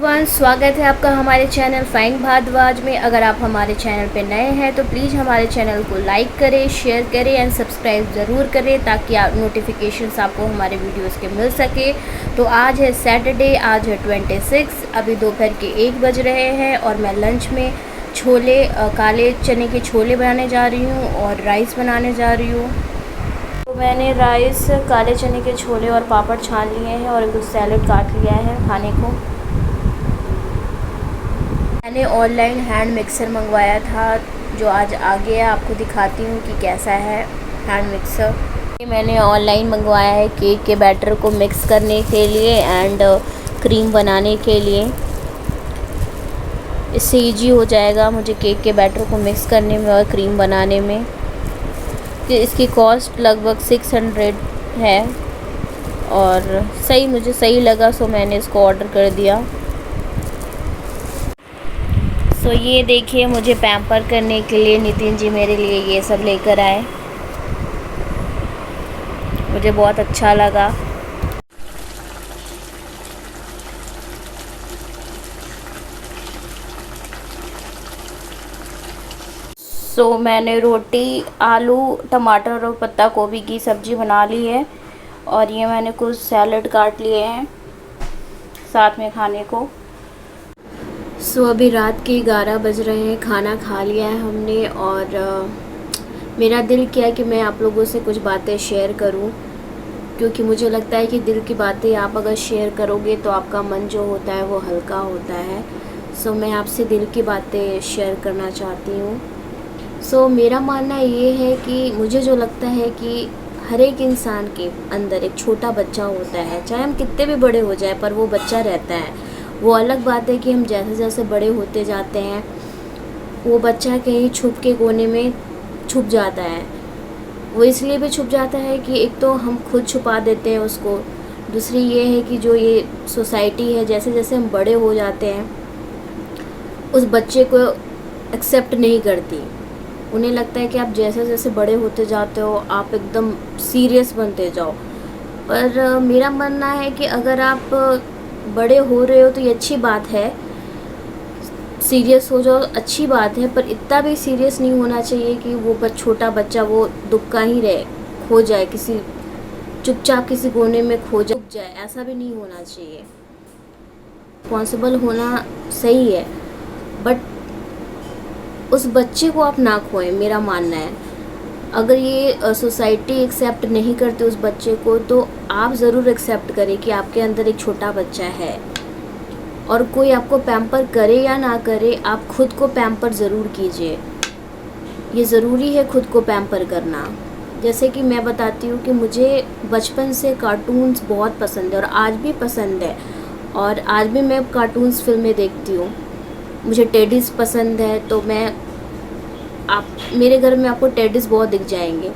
स्वागत है आपका हमारे चैनल फाइन भारद्वाज में। अगर आप हमारे चैनल पे नए हैं तो प्लीज़ हमारे चैनल को लाइक करें, शेयर करें एंड सब्सक्राइब ज़रूर करें ताकि आप नोटिफिकेशंस आपको हमारे वीडियोस के मिल सके। तो आज है सैटरडे, आज है 26, अभी दोपहर के 1 बज रहे हैं और मैं लंच में छोले, काले चने के छोले बनाने जा रही हूँ और राइस बनाने जा रही हूँ। तो मैंने राइस, काले चने के छोले और पापड़ छान लिए हैं और कुछ सैलड काट लिया है खाने को। मैंने ऑनलाइन हैंड मिक्सर मंगवाया था जो आज आ गया। आपको दिखाती हूँ कि कैसा है हैंड मिक्सर। ये मैंने ऑनलाइन मंगवाया है केक के बैटर को मिक्स करने के लिए एंड क्रीम बनाने के लिए। इससे इजी हो जाएगा मुझे केक के बैटर को मिक्स करने में और क्रीम बनाने में। कि इसकी कॉस्ट लगभग 600 है और मुझे सही लगा, सो मैंने इसको ऑर्डर कर दिया। सो ये देखिए, मुझे पैम्पर करने के लिए नितिन जी मेरे लिए ये सब लेकर आए। मुझे बहुत अच्छा लगा। सो मैंने रोटी, आलू, टमाटर और पत्ता गोभी की सब्ज़ी बना ली है और ये मैंने कुछ सैलड काट लिए हैं साथ में खाने को। सो अभी रात के 11 बज रहे हैं, खाना खा लिया है हमने और मेरा दिल किया कि मैं आप लोगों से कुछ बातें शेयर करूं, क्योंकि मुझे लगता है कि दिल की बातें आप अगर शेयर करोगे तो आपका मन जो होता है वो हल्का होता है। सो मैं आपसे दिल की बातें शेयर करना चाहती हूँ। सो मेरा मानना ये है कि मुझे जो लगता है कि हर एक इंसान के अंदर एक छोटा बच्चा होता है, चाहे हम कितने भी बड़े हो जाए पर वो बच्चा रहता है। वो अलग बात है कि हम जैसे जैसे बड़े होते जाते हैं वो बच्चा कहीं छुप के कोने में छुप जाता है। वो इसलिए भी छुप जाता है कि एक तो हम खुद छुपा देते हैं उसको, दूसरी ये है कि जो ये सोसाइटी है जैसे जैसे हम बड़े हो जाते हैं उस बच्चे को एक्सेप्ट नहीं करती। उन्हें लगता है कि आप जैसे जैसे बड़े होते जाते हो आप एकदम सीरियस बनते जाओ। पर मेरा मानना है कि अगर आप बड़े हो रहे हो तो ये अच्छी बात है, सीरियस हो जाओ, अच्छी बात है, पर इतना भी सीरियस नहीं होना चाहिए कि वो छोटा बच्चा वो दुक्का ही रहे, खो जाए किसी, चुपचाप किसी कोने में खो जाए, ऐसा भी नहीं होना चाहिए। रिस्पॉन्सिबल होना सही है बट उस बच्चे को आप ना खोएं, मेरा मानना है। अगर ये सोसाइटी एक्सेप्ट नहीं करती उस बच्चे को तो आप ज़रूर एक्सेप्ट करें कि आपके अंदर एक छोटा बच्चा है। और कोई आपको पैम्पर करे या ना करे, आप खुद को पैम्पर ज़रूर कीजिए। ये ज़रूरी है खुद को पैम्पर करना। जैसे कि मैं बताती हूँ कि मुझे बचपन से कार्टून्स बहुत पसंद है और आज भी पसंद है और आज भी मैं कार्टून्स फिल्में देखती हूँ। मुझे टेडीज़ पसंद है तो आप मेरे घर में आपको टेडीज़ बहुत दिख जाएंगे।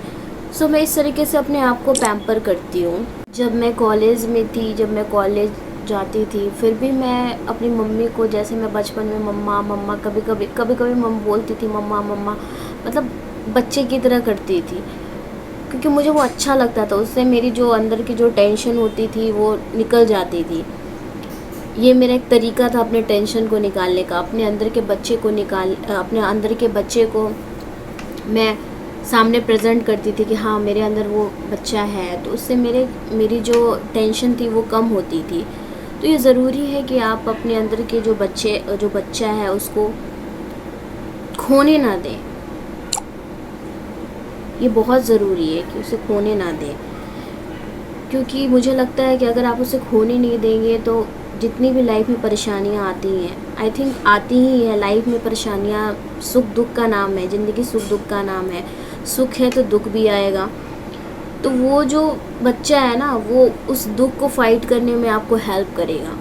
सो मैं इस तरीके से अपने आप को पैम्पर करती हूँ। जब मैं कॉलेज में थी, जब मैं कॉलेज जाती थी, फिर भी मैं अपनी मम्मी को, जैसे मैं बचपन में मम्मा मम्मा कभी कभी मम्मा बोलती थी, मम्मा मम्मा मतलब बच्चे की तरह करती थी, क्योंकि मुझे वो अच्छा लगता था। उससे मेरी जो अंदर की जो टेंशन होती थी वो निकल जाती थी। ये मेरा एक तरीका था अपने टेंशन को निकालने का, अपने अंदर के बच्चे को मैं सामने प्रेजेंट करती थी कि हाँ मेरे अंदर वो बच्चा है, तो उससे मेरी जो टेंशन थी वो कम होती थी। तो ये ज़रूरी है कि आप अपने अंदर के जो बच्चा है उसको खोने ना दें। ये बहुत ज़रूरी है कि उसे खोने ना दें, क्योंकि मुझे लगता है कि अगर आप उसे खोने नहीं देंगे तो जितनी भी लाइफ में परेशानियाँ आती हैं, आई थिंक आती ही है लाइफ में परेशानियाँ। सुख दुख का नाम है, ज़िंदगी सुख दुख का नाम है। सुख है तो दुख भी आएगा। तो वो जो बच्चा है ना वो उस दुख को फाइट करने में आपको हेल्प करेगा।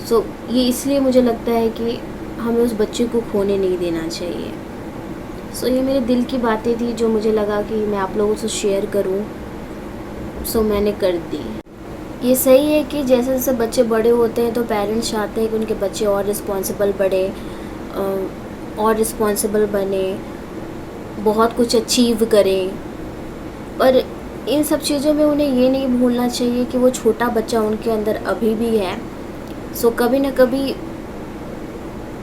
सो ये इसलिए मुझे लगता है कि हमें उस बच्चे को खोने नहीं देना चाहिए। सो ये मेरे दिल की बातें थी जो मुझे लगा कि मैं आप लोगों से शेयर करूं, सो मैंने कर दी। ये सही है कि जैसे जैसे बच्चे बड़े होते हैं तो पेरेंट्स चाहते हैं कि उनके बच्चे और रिस्पॉन्सिबल बने, बहुत कुछ अचीव करें। पर इन सब चीज़ों में उन्हें ये नहीं भूलना चाहिए कि वो छोटा बच्चा उनके अंदर अभी भी है। सो कभी ना कभी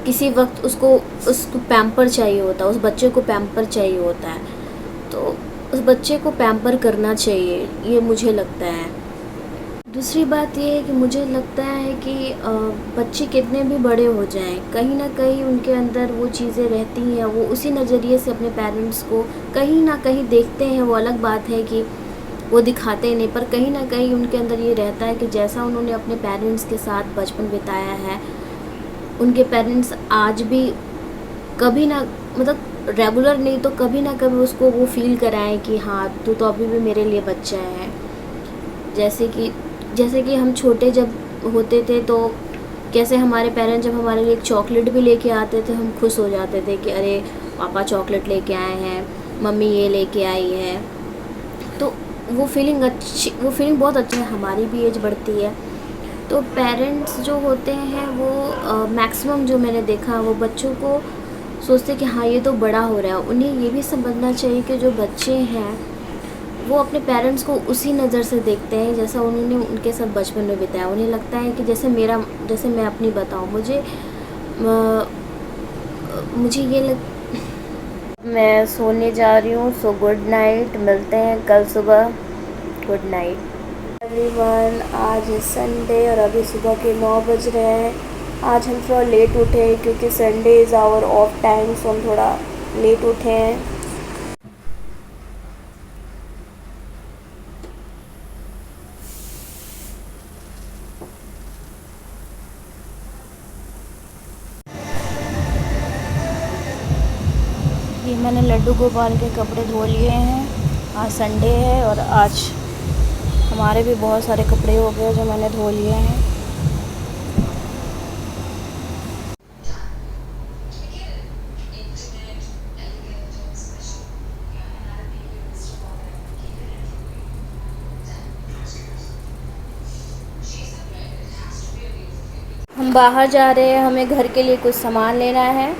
किसी वक्त उसको पैम्पर चाहिए होता है, उस बच्चे को पैम्पर चाहिए होता है, तो उस बच्चे को पैम्पर करना चाहिए, ये मुझे लगता है। दूसरी बात ये है कि मुझे लगता है कि बच्चे कितने भी बड़े हो जाएं, कहीं ना कहीं उनके अंदर वो चीज़ें रहती हैं, वो उसी नज़रिए से अपने पेरेंट्स को कहीं ना कहीं देखते हैं। वो अलग बात है कि वो दिखाते नहीं, पर कहीं ना कहीं उनके अंदर ये रहता है कि जैसा उन्होंने अपने पेरेंट्स के साथ बचपन बिताया है, उनके पेरेंट्स आज भी कभी ना, मतलब रेगुलर नहीं तो कभी ना कभी उसको वो फील कराएं कि हाँ तू तो अभी भी मेरे लिए बच्चा है। जैसे कि हम छोटे जब होते थे तो कैसे हमारे पेरेंट्स जब हमारे लिए एक चॉकलेट भी लेके आते थे, हम खुश हो जाते थे कि अरे पापा चॉकलेट लेके आए हैं, मम्मी ये लेके आई है। तो वो फीलिंग बहुत अच्छी है। हमारी भी एज बढ़ती है तो पेरेंट्स जो होते हैं वो मैक्सिमम जो मैंने देखा वो बच्चों को सोचते कि हाँ ये तो बड़ा हो रहा है। उन्हें ये भी समझना चाहिए कि जो बच्चे हैं वो अपने पेरेंट्स को उसी नज़र से देखते हैं जैसा उन्होंने उनके साथ बचपन में बिताया। उन्हें लगता है कि जैसे मैं अपनी बताऊँ, मुझे मैं सोने जा रही हूँ। सो गुड नाइट, मिलते हैं कल सुबह। Good night everyone. आज है संडे और अभी सुबह के 9 बज रहे हैं। आज हम थोड़ा लेट उठे हैं क्योंकि Sunday is our off time, so हम थोड़ा लेट उठे हैं। ये मैंने लड्डू गोपाल के कपड़े धो लिए हैं। आज संडे है और आज हमारे भी बहुत सारे कपड़े हो गए जो मैंने धो लिए हैं। हम बाहर जा रहे हैं, हमें घर के लिए कुछ सामान लेना है।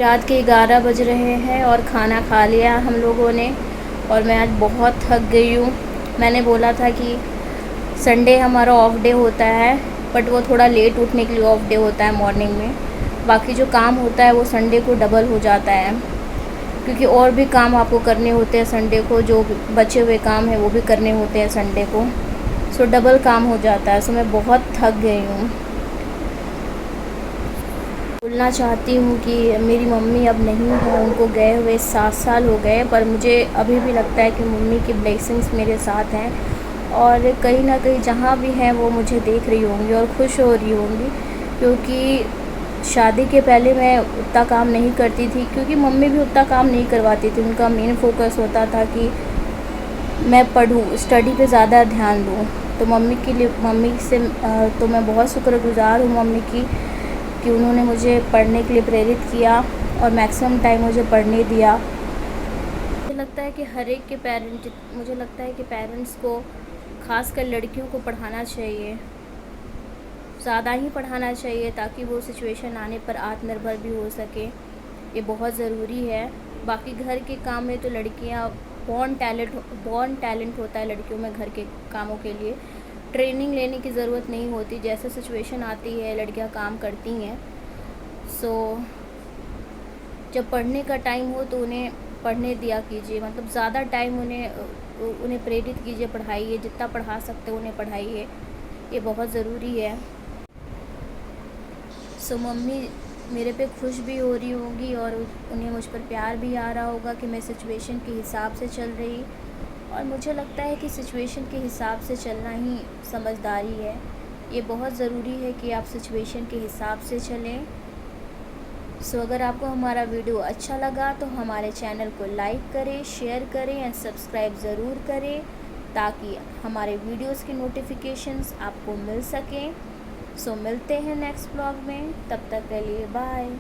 रात के 11 बज रहे हैं और खाना खा लिया हम लोगों ने और मैं आज बहुत थक गई हूँ। मैंने बोला था कि संडे हमारा ऑफ डे होता है, बट वो थोड़ा लेट उठने के लिए ऑफ डे होता है मॉर्निंग में। बाकी जो काम होता है वो संडे को डबल हो जाता है क्योंकि और भी काम आपको करने होते हैं संडे को, जो बचे हुए काम हैं वो भी करने होते हैं संडे को। सो डबल काम हो जाता है। सो मैं बहुत थक गई हूँ। बोलना चाहती हूँ कि मेरी मम्मी अब नहीं है, उनको गए हुए 7 साल हो गए, पर मुझे अभी भी लगता है कि मम्मी की ब्लेसिंग्स मेरे साथ हैं और कहीं ना कहीं जहाँ भी हैं वो मुझे देख रही होंगी और खुश हो रही होंगी। क्योंकि शादी के पहले मैं उतना काम नहीं करती थी क्योंकि मम्मी भी उतना काम नहीं करवाती थी। उनका मेन फोकस होता था कि मैं पढूँ, स्टडी पे ज़्यादा ध्यान दूँ। तो मम्मी से तो मैं बहुत शुक्रगुज़ार हूँ मम्मी की कि उन्होंने मुझे पढ़ने के लिए प्रेरित किया और मैक्सिमम टाइम मुझे पढ़ने दिया। मुझे लगता है कि मुझे लगता है कि पेरेंट्स को ख़ासकर लड़कियों को पढ़ाना चाहिए, ज़्यादा ही पढ़ाना चाहिए ताकि वो सिचुएशन आने पर आत्मनिर्भर भी हो सके। ये बहुत ज़रूरी है। बाकी घर के काम में तो लड़कियां बॉर्न टैलेंट होता है लड़कियों में घर के कामों के लिए। ट्रेनिंग लेने की ज़रूरत नहीं होती, जैसे सिचुएशन आती है लड़कियां काम करती हैं। सो जब पढ़ने का टाइम हो तो उन्हें पढ़ने दिया कीजिए, मतलब ज़्यादा टाइम उन्हें प्रेरित कीजिए, पढ़ाइए, जितना पढ़ा सकते हो उन्हें पढ़ाइए, ये बहुत ज़रूरी है। सो मम्मी मेरे पे खुश भी हो रही होंगी और उन्हें मुझ पर प्यार भी आ रहा होगा कि मैं सिचुएशन के हिसाब से चल रही। और मुझे लगता है कि सिचुएशन के हिसाब से चलना ही समझदारी है। ये बहुत ज़रूरी है कि आप सिचुएशन के हिसाब से चलें। सो अगर आपको हमारा वीडियो अच्छा लगा तो हमारे चैनल को लाइक करें, शेयर करें एंड सब्सक्राइब ज़रूर करें ताकि हमारे वीडियोस की नोटिफिकेशंस आपको मिल सकें। सो मिलते हैं नेक्स्ट ब्लॉग में, तब तक के लिए बाय।